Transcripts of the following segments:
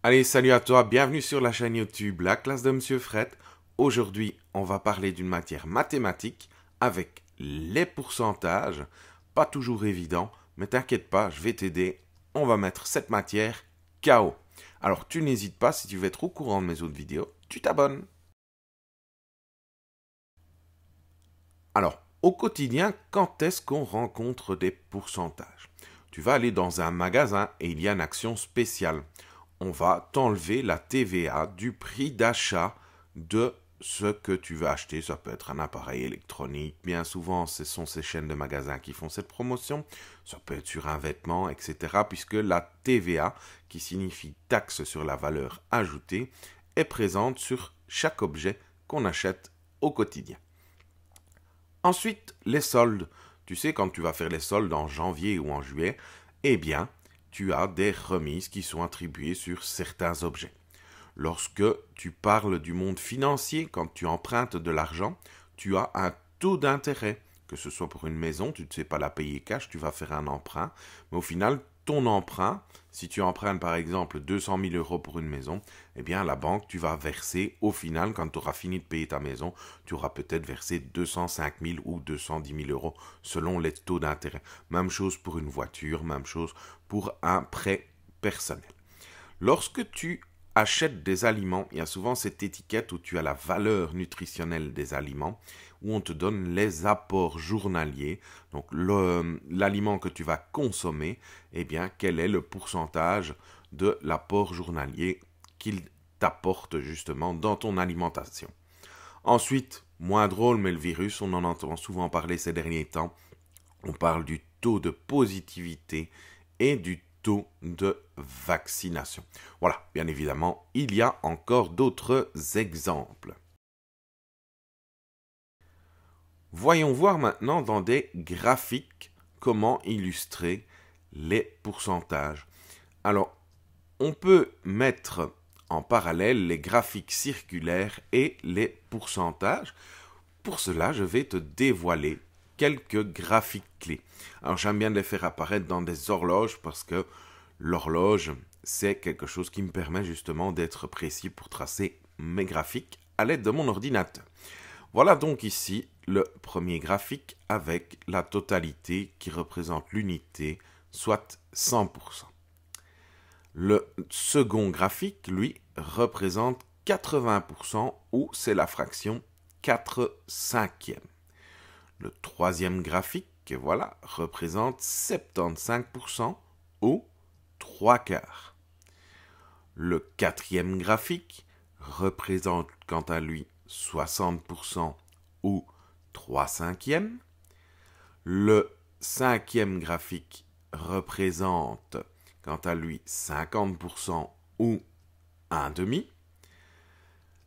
Allez, salut à toi, bienvenue sur la chaîne YouTube La classe de Monsieur Fred. Aujourd'hui, on va parler d'une matière mathématique avec les pourcentages. Pas toujours évident, mais t'inquiète pas, je vais t'aider. On va mettre cette matière KO. Alors, tu n'hésites pas, si tu veux être au courant de mes autres vidéos, tu t'abonnes. Alors, au quotidien, quand est-ce qu'on rencontre des pourcentages? Tu vas aller dans un magasin et il y a une action spéciale. On va t'enlever la TVA du prix d'achat de ce que tu veux acheter. Ça peut être un appareil électronique. Bien souvent, ce sont ces chaînes de magasins qui font cette promotion. Ça peut être sur un vêtement, etc. Puisque la TVA, qui signifie taxe sur la valeur ajoutée, est présente sur chaque objet qu'on achète au quotidien. Ensuite, les soldes. Tu sais, quand tu vas faire les soldes en janvier ou en juillet, eh bien, tu as des remises qui sont attribuées sur certains objets. Lorsque tu parles du monde financier, quand tu empruntes de l'argent, tu as un taux d'intérêt. Que ce soit pour une maison, tu ne sais pas la payer cash, tu vas faire un emprunt. Mais au final, ton emprunt, si tu empruntes par exemple 200 000 euros pour une maison, eh bien la banque, tu vas verser au final, quand tu auras fini de payer ta maison, tu auras peut-être versé 205 000 ou 210 000 euros selon les taux d'intérêt. Même chose pour une voiture, même chose pour un prêt personnel. Lorsque tu achètes des aliments, il y a souvent cette étiquette où tu as la valeur nutritionnelle des aliments, où on te donne les apports journaliers. Donc l'aliment que tu vas consommer, eh bien quel est le pourcentage de l'apport journalier qu'il t'apporte justement dans ton alimentation. Ensuite, moins drôle, mais le virus, on en entend souvent parler ces derniers temps. On parle du taux de positivité et du taux de vaccination. Voilà, bien évidemment, il y a encore d'autres exemples. Voyons voir maintenant dans des graphiques comment illustrer les pourcentages. Alors, on peut mettre en parallèle les graphiques circulaires et les pourcentages. Pour cela, je vais te dévoiler quelques graphiques clés. Alors, j'aime bien les faire apparaître dans des horloges parce que l'horloge, c'est quelque chose qui me permet justement d'être précis pour tracer mes graphiques à l'aide de mon ordinateur. Voilà donc ici le premier graphique avec la totalité qui représente l'unité, soit 100%. Le second graphique, lui, représente 80% ou c'est la fraction 4/5. Le troisième graphique, voilà, représente 75% ou 3/4. Le quatrième graphique représente quant à lui 60% ou 3/5. Le cinquième graphique représente quant à lui 50% ou 1/2.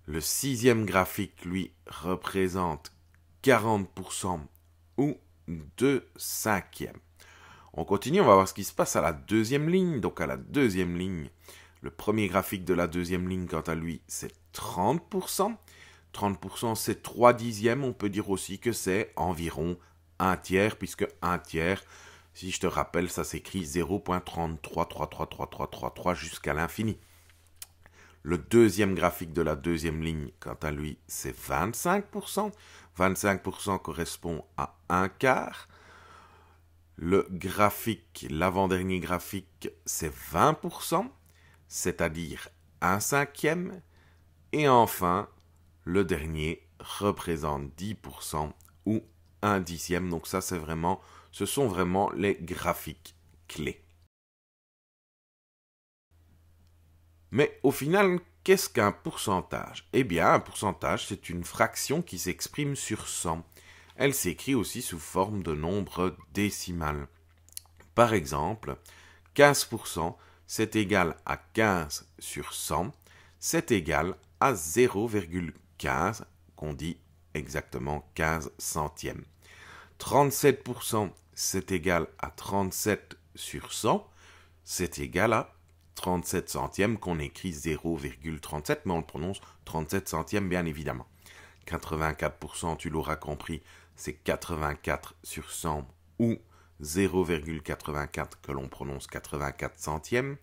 Le sixième graphique, lui, représente 40% ou 2/5. On continue, on va voir ce qui se passe à la deuxième ligne. Donc à la deuxième ligne, le premier graphique de la deuxième ligne, quant à lui, c'est 30%. 30%, c'est 3/10. On peut dire aussi que c'est environ 1/3, puisque 1/3, si je te rappelle, ça s'écrit 0.33333333 jusqu'à l'infini. Le deuxième graphique de la deuxième ligne, quant à lui, c'est 25%. 25% correspond à 1/4. Le graphique, l'avant-dernier graphique, c'est 20%, c'est-à-dire 1/5. Et enfin, le dernier représente 10% ou 1/10. Donc ça, ce sont vraiment les graphiques clés. Mais au final, qu'est-ce qu'un pourcentage? Eh bien, un pourcentage, c'est une fraction qui s'exprime sur 100. Elle s'écrit aussi sous forme de nombre décimal. Par exemple, 15%, c'est égal à 15 sur 100, c'est égal à 0,15, qu'on dit exactement 15 centièmes. 37%, c'est égal à 37 sur 100, c'est égal à 37 centièmes, qu'on écrit 0,37, mais on le prononce 37 centièmes bien évidemment. 84%, tu l'auras compris, c'est 84 sur 100 ou 0,84 que l'on prononce 84 centièmes.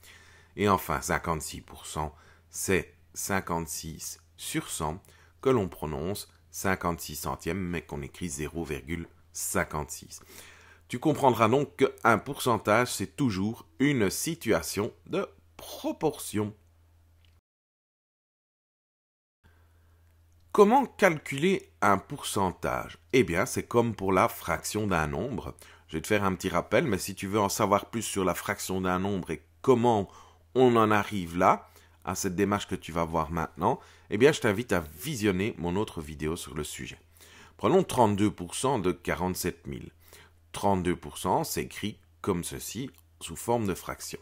Et enfin, 56%, c'est 56 sur 100 que l'on prononce 56 centièmes, mais qu'on écrit 0,56. Tu comprendras donc qu'un pourcentage, c'est toujours une situation de proportion. Comment calculer un pourcentage? Eh bien, c'est comme pour la fraction d'un nombre. Je vais te faire un petit rappel, mais si tu veux en savoir plus sur la fraction d'un nombre et comment on en arrive là, à cette démarche que tu vas voir maintenant, eh bien, je t'invite à visionner mon autre vidéo sur le sujet. Prenons 32% de 47 000. 32% s'écrit comme ceci, sous forme de fraction.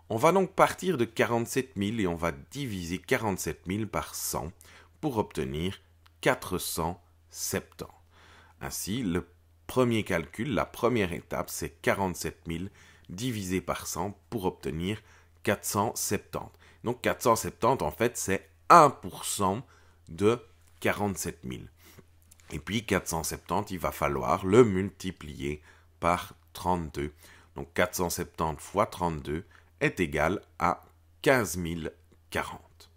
On va donc partir de 47 000 et on va diviser 47 000 par 100 pour obtenir 470. Ainsi, le premier calcul, la première étape, c'est 47 000 divisé par 100 pour obtenir 470. Donc 470, en fait, c'est 1% de 47 000. Et puis 470, il va falloir le multiplier par 32. Donc 470 fois 32 est égal à 15 040.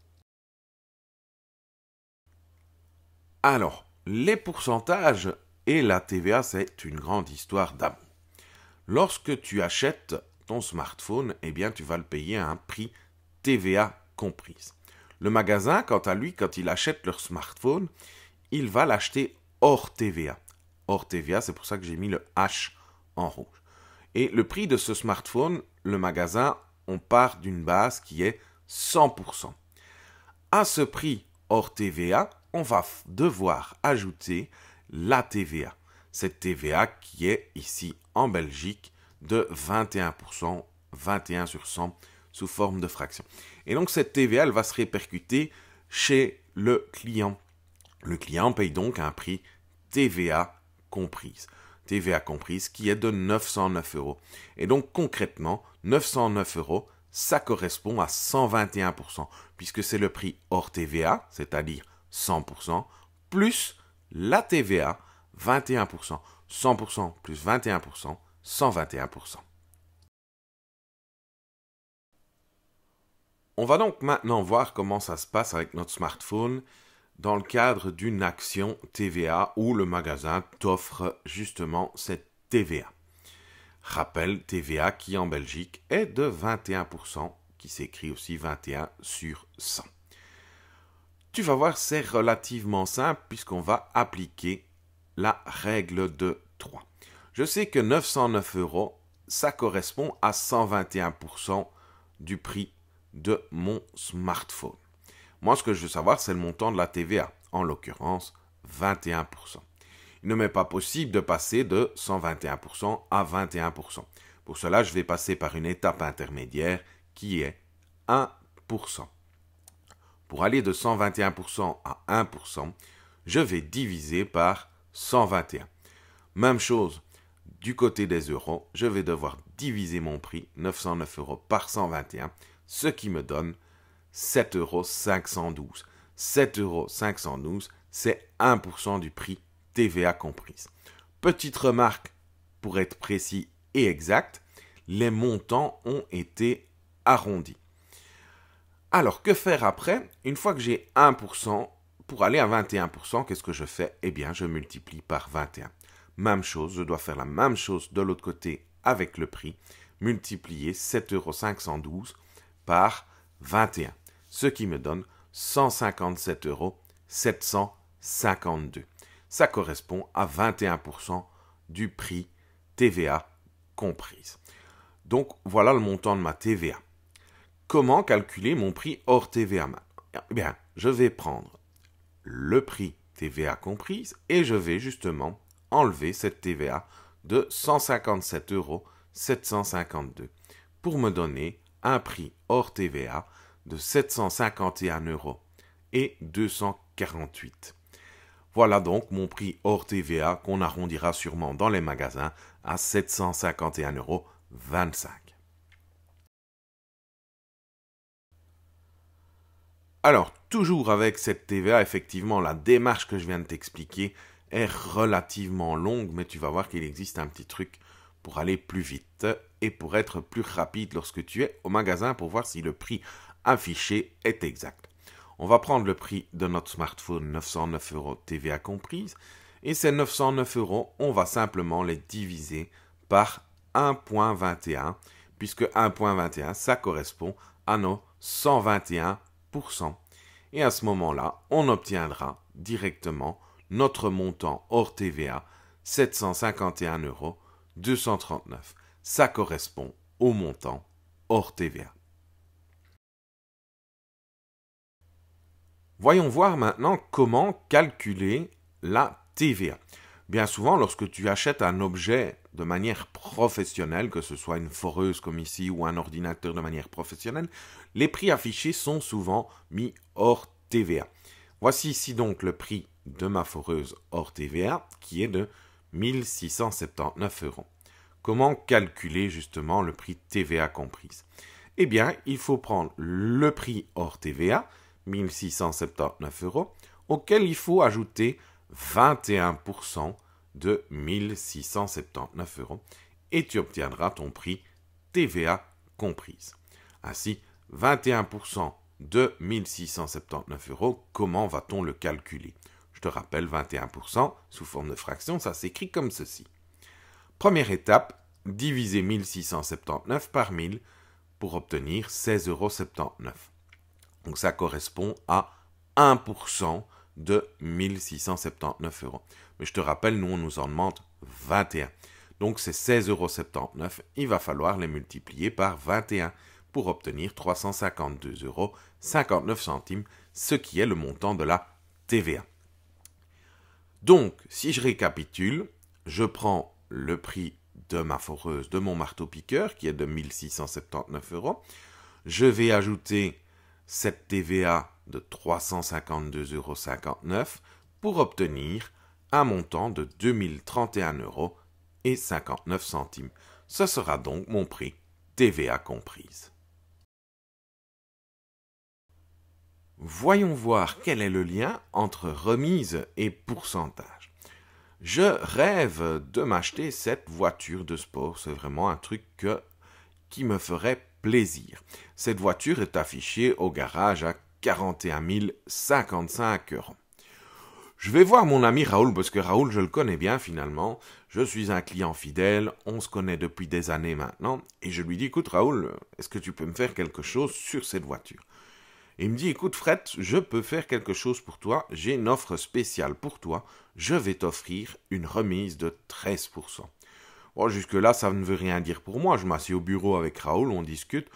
Alors, les pourcentages et la TVA, c'est une grande histoire d'amour. Lorsque tu achètes ton smartphone, eh bien tu vas le payer à un prix TVA comprise. Le magasin, quant à lui, quand il achète leur smartphone, il va l'acheter hors TVA. Hors TVA, c'est pour ça que j'ai mis le H en rouge. Et le prix de ce smartphone, le magasin, on part d'une base qui est 100%. À ce prix hors TVA, on va devoir ajouter la TVA. Cette TVA qui est ici en Belgique de 21%, 21 sur 100 sous forme de fraction. Et donc cette TVA, elle va se répercuter chez le client. Le client paye donc un prix TVA comprise. TVA comprise qui est de 909 €. Et donc concrètement, 909 €, ça correspond à 121%, puisque c'est le prix hors TVA, c'est-à-dire 100%, plus la TVA, 21%. 100% plus 21%, 121%. On va donc maintenant voir comment ça se passe avec notre smartphone dans le cadre d'une action TVA où le magasin t'offre justement cette TVA. Rappel, TVA qui en Belgique est de 21%, qui s'écrit aussi 21 sur 100. Tu vas voir, c'est relativement simple puisqu'on va appliquer la règle de 3. Je sais que 909 €, ça correspond à 121% du prix de mon smartphone. Moi, ce que je veux savoir, c'est le montant de la TVA, en l'occurrence 21%. Il ne m'est pas possible de passer de 121% à 21%. Pour cela, je vais passer par une étape intermédiaire qui est 1%. Pour aller de 121% à 1%, je vais diviser par 121. Même chose, du côté des euros, je vais devoir diviser mon prix, 909 € par 121, ce qui me donne 7,512 €. 7,512 €, c'est 1% du prix TVA comprise. Petite remarque, pour être précis et exact, les montants ont été arrondis. Alors, que faire après? Une fois que j'ai 1%, pour aller à 21%, qu'est-ce que je fais? Eh bien, je multiplie par 21. Même chose, je dois faire la même chose de l'autre côté avec le prix, multiplier 7,512 € par 21, ce qui me donne 157 752 €. Ça correspond à 21% du prix TVA comprise. Donc, voilà le montant de ma TVA. Comment calculer mon prix hors TVA maintenant? Eh bien, je vais prendre le prix TVA comprise et je vais justement enlever cette TVA de 157 752 € pour me donner un prix hors TVA de 751 € 248. Voilà donc mon prix hors TVA qu'on arrondira sûrement dans les magasins à 751,25 €. Alors, toujours avec cette TVA, effectivement, la démarche que je viens de t'expliquer est relativement longue, mais tu vas voir qu'il existe un petit truc pour aller plus vite et pour être plus rapide lorsque tu es au magasin pour voir si le prix affiché est exact. On va prendre le prix de notre smartphone, 909 € TVA comprise, et ces 909 €, on va simplement les diviser par 1,21, puisque 1,21, ça correspond à nos 121%. Et à ce moment-là, on obtiendra directement notre montant hors TVA, 751,239 €. Ça correspond au montant hors TVA. Voyons voir maintenant comment calculer la TVA. Bien souvent, lorsque tu achètes un objet de manière professionnelle, que ce soit une foreuse comme ici ou un ordinateur de manière professionnelle, les prix affichés sont souvent mis hors TVA. Voici ici donc le prix de ma foreuse hors TVA qui est de 1679 €. Comment calculer justement le prix TVA comprise? Eh bien, il faut prendre le prix hors TVA, 1679 €, auquel il faut ajouter 21% de 1679 € et tu obtiendras ton prix TVA comprise. Ainsi, 21% de 1679 €, comment va-t-on le calculer? Je te rappelle, 21% sous forme de fraction, ça s'écrit comme ceci. Première étape, diviser 1679 par 1000 pour obtenir 16,79 €. Donc ça correspond à 1% de 1679 €. Mais je te rappelle, nous on nous en demande 21. Donc c'est 16,79 €. Il va falloir les multiplier par 21 pour obtenir 352,59 €, ce qui est le montant de la TVA. Donc, si je récapitule, je prends le prix de ma foreuse, de mon marteau-piqueur, qui est de 1679 €. Je vais ajouter cette TVA de 352,59 € pour obtenir un montant de 2031,59 €. Ce sera donc mon prix, TVA comprise. Voyons voir quel est le lien entre remise et pourcentage. Je rêve de m'acheter cette voiture de sport. C'est vraiment un truc qui me ferait plaisir. Cette voiture est affichée au garage à 41 055 €. Je vais voir mon ami Raoul, parce que Raoul, je le connais bien finalement. Je suis un client fidèle, on se connaît depuis des années maintenant. Et je lui dis, écoute Raoul, est-ce que tu peux me faire quelque chose sur cette voiture? Et il me dit, écoute Fred, je peux faire quelque chose pour toi, j'ai une offre spéciale pour toi, je vais t'offrir une remise de 13%. Bon, jusque-là, ça ne veut rien dire pour moi, je m'assieds au bureau avec Raoul, on discute.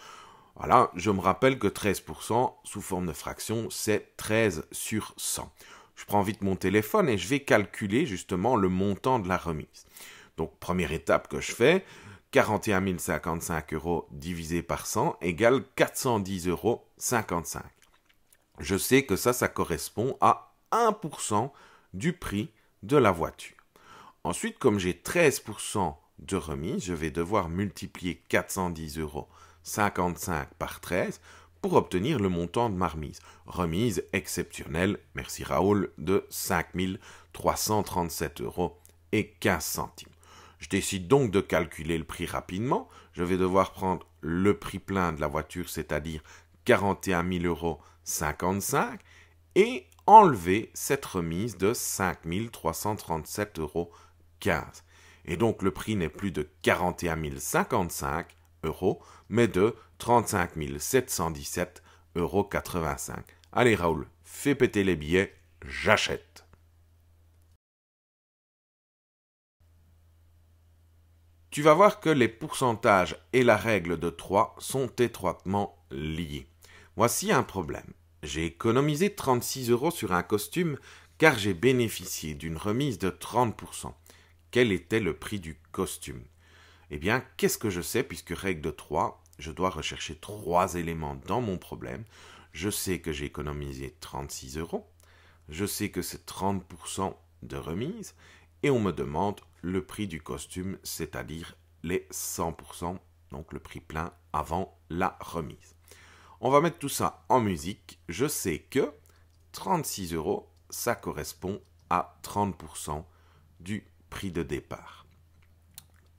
Voilà, je me rappelle que 13% sous forme de fraction, c'est 13 sur 100. Je prends vite mon téléphone et je vais calculer justement le montant de la remise. Donc, première étape que je fais, 41 055 € divisé par 100 égale 410,55 €. Je sais que ça correspond à 1% du prix de la voiture. Ensuite, comme j'ai 13% de remise, je vais devoir multiplier 410,55 € par 13 pour obtenir le montant de ma remise. Remise exceptionnelle, merci Raoul, de 5 337,15 €. Je décide donc de calculer le prix rapidement. Je vais devoir prendre le prix plein de la voiture, c'est-à-dire 41 055 €, et enlever cette remise de 5 337,15 €. Et donc le prix n'est plus de 41 055 €, mais de 35 717,85 €. Allez Raoul, fais péter les billets, j'achète. Tu vas voir que les pourcentages et la règle de 3 sont étroitement liés. Voici un problème. J'ai économisé 36 € sur un costume car j'ai bénéficié d'une remise de 30%. Quel était le prix du costume? Eh bien, qu'est-ce que je sais puisque règle de 3, je dois rechercher 3 éléments dans mon problème. Je sais que j'ai économisé 36 €, je sais que c'est 30% de remise et on me demande le prix du costume, c'est-à-dire les 100%, donc le prix plein avant la remise. On va mettre tout ça en musique. Je sais que 36 €, ça correspond à 30% du prix de départ.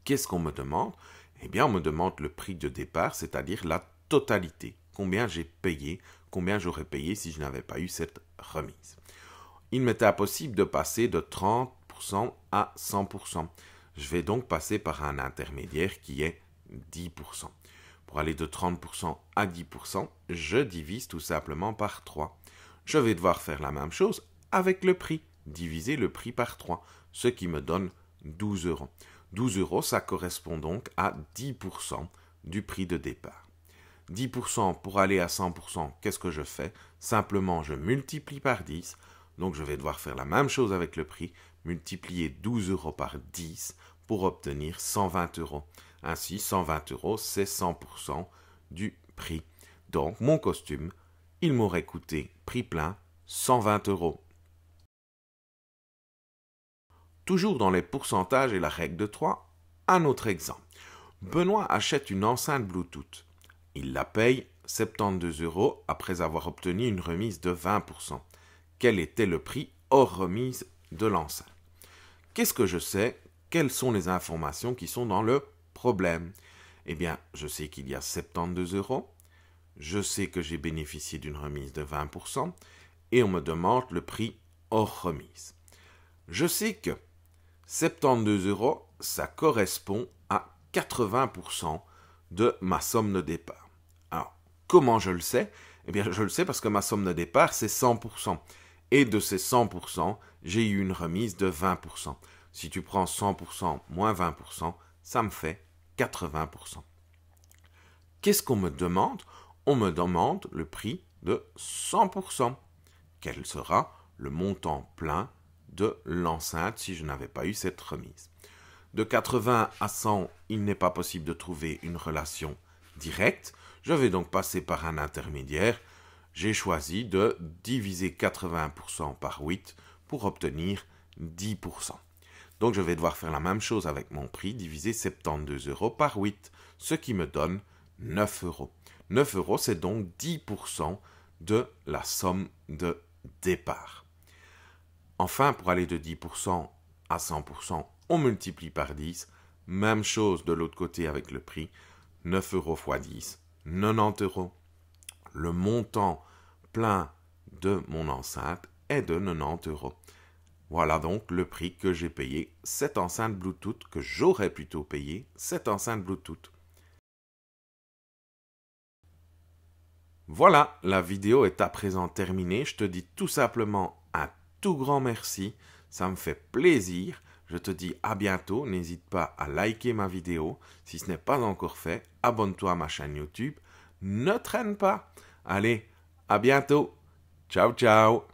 Qu'est-ce qu'on me demande? Eh bien, on me demande le prix de départ, c'est-à-dire la totalité. Combien j'ai payé, combien j'aurais payé si je n'avais pas eu cette remise. Il m'était impossible de passer de 30% à 100%. Je vais donc passer par un intermédiaire qui est 10%. Pour aller de 30% à 10%, je divise tout simplement par 3. Je vais devoir faire la même chose avec le prix, diviser le prix par 3, ce qui me donne 12 euros. 12 euros, ça correspond donc à 10% du prix de départ. 10% pour aller à 100%, qu'est-ce que je fais? Simplement, je multiplie par 10. Donc, je vais devoir faire la même chose avec le prix, multiplier 12 euros par 10 pour obtenir 120 euros. Ainsi, 120 euros, c'est 100% du prix. Donc, mon costume, il m'aurait coûté, prix plein, 120 euros. Toujours dans les pourcentages et la règle de 3, un autre exemple. Benoît achète une enceinte Bluetooth. Il la paye 72 euros après avoir obtenu une remise de 20%. Quel était le prix hors remise de l'enceinte? Qu'est-ce que je sais? Quelles sont les informations qui sont dans le problème? Eh bien, je sais qu'il y a 72 euros. Je sais que j'ai bénéficié d'une remise de 20% et on me demande le prix hors remise. Je sais que 72 euros, ça correspond à 80% de ma somme de départ. Alors, comment je le sais? Eh bien, je le sais parce que ma somme de départ, c'est 100%. Et de ces 100%, j'ai eu une remise de 20%. Si tu prends 100% moins 20%, ça me fait 80%. Qu'est-ce qu'on me demande? On me demande le prix de 100%. Quel sera le montant plein de l'enceinte si je n'avais pas eu cette remise? De 80 à 100, il n'est pas possible de trouver une relation directe. Je vais donc passer par un intermédiaire. J'ai choisi de diviser 80% par 8 pour obtenir 10%. Donc je vais devoir faire la même chose avec mon prix, diviser 72 euros par 8, ce qui me donne 9 euros. 9 euros, c'est donc 10% de la somme de départ. Enfin, pour aller de 10% à 100%, on multiplie par 10. Même chose de l'autre côté avec le prix. 9 euros x 10, 90 euros. Le montant plein de mon enceinte est de 90 euros. Voilà donc le prix que j'ai payé cette enceinte Bluetooth, que j'aurais plutôt payé cette enceinte Bluetooth. Voilà, la vidéo est à présent terminée. Je te dis tout simplement un tout grand merci. Ça me fait plaisir. Je te dis à bientôt. N'hésite pas à liker ma vidéo. Si ce n'est pas encore fait, abonne-toi à ma chaîne YouTube. Ne traîne pas. Allez, à bientôt. Ciao, ciao.